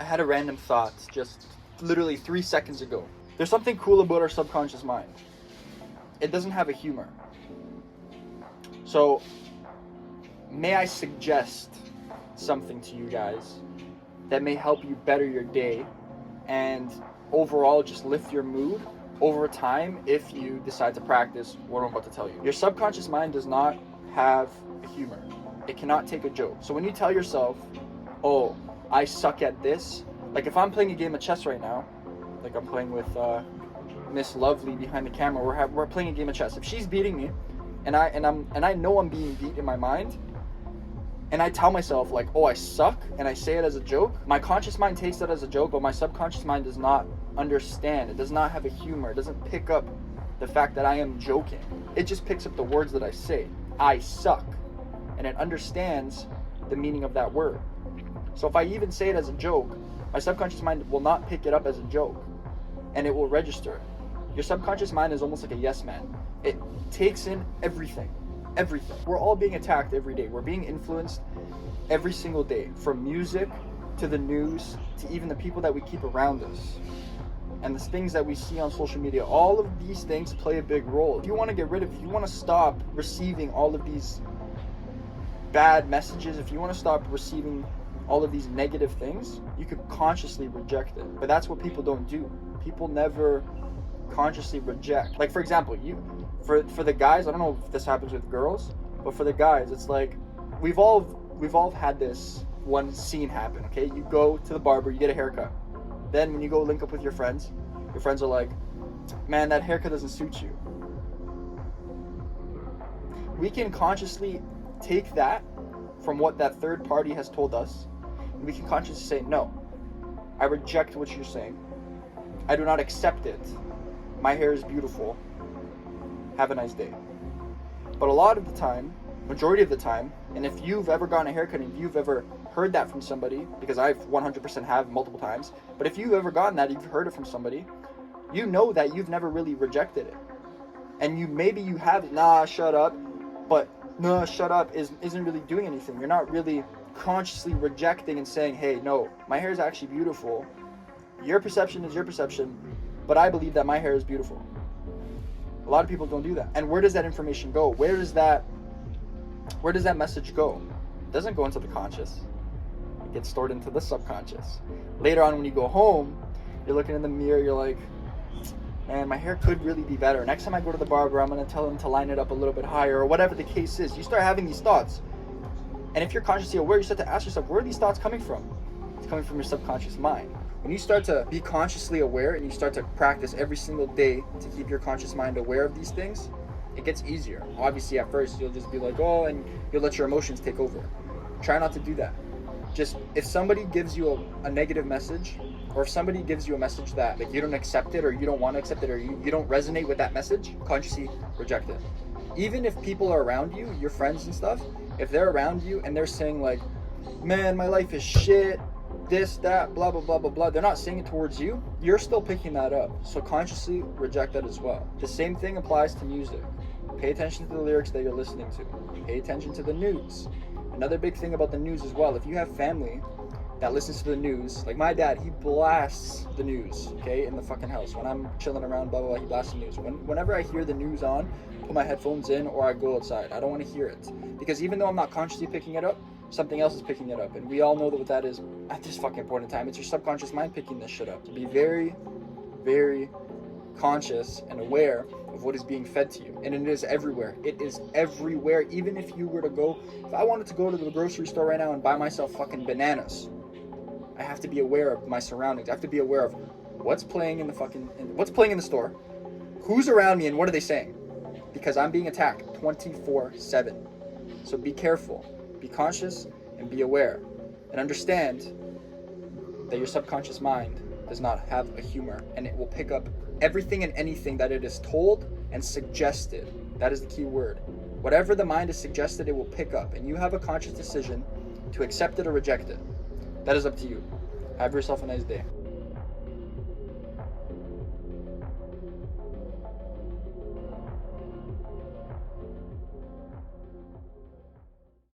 I had a random thought just literally 3 seconds ago. There's something cool about our subconscious mind. It doesn't have a humor. So, may I suggest something to you guys that may help you better your day and overall just lift your mood over time if you decide to practice what I'm about to tell you. Your subconscious mind does not have a humor. It cannot take a joke. So when you tell yourself, oh, I suck at this, like if I'm playing a game of chess right now, like I'm playing with Miss Lovely behind the camera, we're playing a game of chess. If she's beating me, and I know I'm being beat in my mind, and I tell myself like, oh, I suck, and I say it as a joke, my conscious mind takes that as a joke, but my subconscious mind does not understand. It does not have a humor. It doesn't pick up the fact that I am joking. It just picks up the words that I say. I suck. And it understands the meaning of that word. So if I even say it as a joke, my subconscious mind will not pick it up as a joke, and it will register. Your subconscious mind is almost like a yes man. It takes in everything. Everything. We're all being attacked every day. We're being influenced every single day, from music to the news to even the people that we keep around us and the things that we see on social media. All of these things play a big role. If you want to get rid of, if you want to stop receiving all of these bad messages, if you want to stop receiving all of these negative things, you could consciously reject it. But that's what people don't do. People never consciously reject. Like for example, for the guys, I don't know if this happens with girls, but for the guys, it's like we've all had this one scene happen. Okay, you go to the barber, you get a haircut. Then when you go link up with your friends are like, man, that haircut doesn't suit you. We can consciously take that from what that third party has told us, and we can consciously say, no, I reject what you're saying. I do not accept it. My hair is beautiful. Have a nice day. But a lot of the time, majority of the time, and if you've ever gotten a haircut and you've ever heard that from somebody, because I've 100% have multiple times, but if you've ever gotten that, you've heard it from somebody, you know that you've never really rejected it. And maybe you have, nah, shut up, but nah, shut up isn't really doing anything. You're not really consciously rejecting and saying, hey, no, my hair is actually beautiful. Your perception is your perception, but I believe that my hair is beautiful. A lot of people don't do that. And where does that information go? Where does that message go? It doesn't go into the conscious. It gets stored into the subconscious. Later on, when you go home, you're looking in the mirror, you're like, man, my hair could really be better. Next time I go to the barber, I'm going to tell him to line it up a little bit higher, or whatever the case is. You start having these thoughts. And if you're consciously aware, you start to ask yourself, where are these thoughts coming from? It's coming from your subconscious mind. When you start to be consciously aware and you start to practice every single day to keep your conscious mind aware of these things, it gets easier. Obviously, at first, you'll just be like, oh, and you'll let your emotions take over. Try not to do that. Just, if somebody gives you a negative message, or if somebody gives you a message that like, you don't accept it, or you don't want to accept it, or you don't resonate with that message, consciously reject it. Even if people are around you, your friends and stuff, if they're around you and they're saying like, man, my life is shit, this, that, blah, blah, blah, blah, blah, they're not saying it towards you, you're still picking that up. So consciously reject that as well. The same thing applies to music. Pay attention to the lyrics that you're listening to. Pay attention to the news. Another big thing about the news as well, if you have family that listens to the news, like my dad, he blasts the news, okay, in the fucking house. When I'm chilling around, blah, blah, blah, he blasts the news. Whenever I hear the news on, put my headphones in or I go outside. I don't want to hear it. Because even though I'm not consciously picking it up, something else is picking it up. And we all know that what that is at this fucking point in time. It's your subconscious mind picking this shit up. So be very, very conscious and aware of what is being fed to you. And it is everywhere. It is everywhere. Even if you were to go, if I wanted to go to the grocery store right now and buy myself fucking bananas, I have to be aware of my surroundings. I have to be aware of what's playing in the store, who's around me, and what are they saying. Because I'm being attacked 24/7. So be careful. Be conscious and be aware, and understand that your subconscious mind does not have a humor, and it will pick up everything and anything that it is told and suggested. That is the key word. Whatever the mind is suggested, it will pick up, and you have a conscious decision to accept it or reject it. That is up to you. Have yourself a nice day.